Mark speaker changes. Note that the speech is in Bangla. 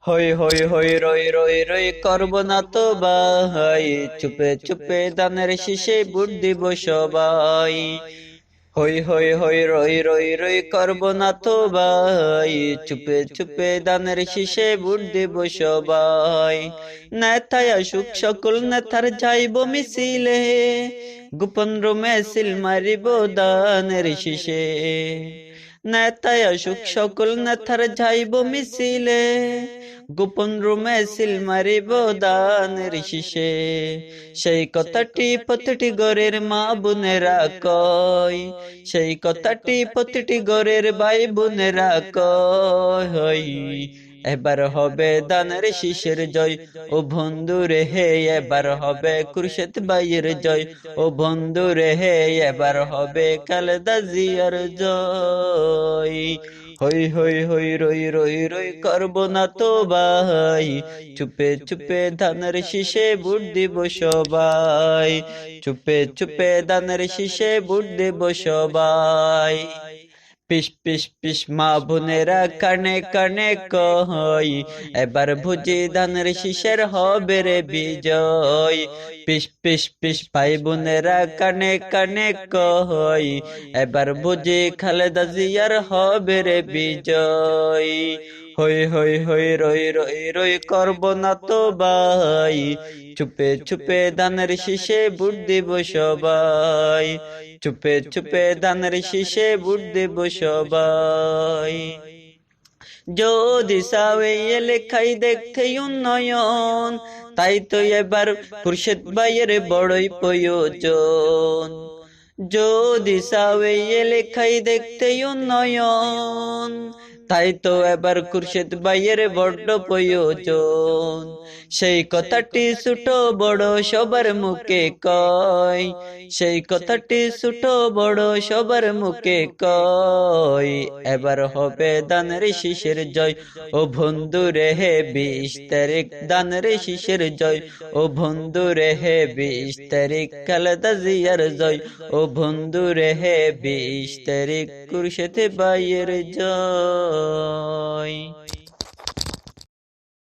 Speaker 1: হই হই হই রই রই রই করব না তো ভাই, চুপে চুপে দানের শীষে ভোট দিব সবাই। হই হই হই রই রই রই করব না তো ভাই, চুপে চুপে দানের শীষে ভোট দিব সবাই। নেতায় আসুক সকল নেতার যাইব মিছিলে, গোপন রুমে সিল মারিব দানের শীষে। নেতায় আসুক সকল নেতার যাইব মিছিলে, গোপন রুমে সিল মারিব দানের শীষে। সেই কথাটি প্রতিটি ঘরের মা বোনেরা কয়, সেই কথাটি প্রতিটি ঘরের ভাই বোনেরা কয়। এবার হবে দানের শীষের জয়, ও বন্ধু রে হে এবার হবে খুরশেদ ভাইয়ের জয়, ও বন্ধু রে হে এবার হবে খালেদা জিয়ার জয়। হই হই হই রই রই রই করব না তো ভাই, চুপে চুপে ধানের শীষে ভোট দিব সবাই, চুপে চুপে ধানের শীষে ভোট দিব সবাই। পিস পিস পিস মা বোনেরা কানে কানে কই, এবার বুঝি ধানের শীষের হবে রে বিজয়। পিস পিস পিস ভাই বোনেরা কানে কানে কই, এবার বুঝি খালেদা জিয়ার হবে রে বিজয়। হই হই হই রই রই রই করব না তো ভাই, চুপে চুপে ধানের শীষে ভোট দিব সবাই, চুপে চুপে ধানের শীষে ভোট দেব সবাই। যদি সাওয়ে লেখাই দেখতে উন্নয়ন, তাই তো এবার খুরশেদ ভাইয়ের বড়ই প্রয়োজন। যদি সাওয়ে লেখাই দেখতে উন্নয়ন, তাই তো এবার খুরশেদ ভাইয়ের বড্ড প্রয়োজন। সেই কথাটি ছোট বড় সবার মুখে কয়, সেই কথাটি ছোট বড় সবার মুখে কয়। এবার হবে দানের শীষের জয়, ও বন্ধু রে হে 20 তারিখ দানের শীষের জয়, ও বন্ধু রে হে 20 তারিখ খালেদা জিয়ার জয়, ও বন্ধু রে হে 20 তারিখ খুরশেদ ভাইয়ের জয়।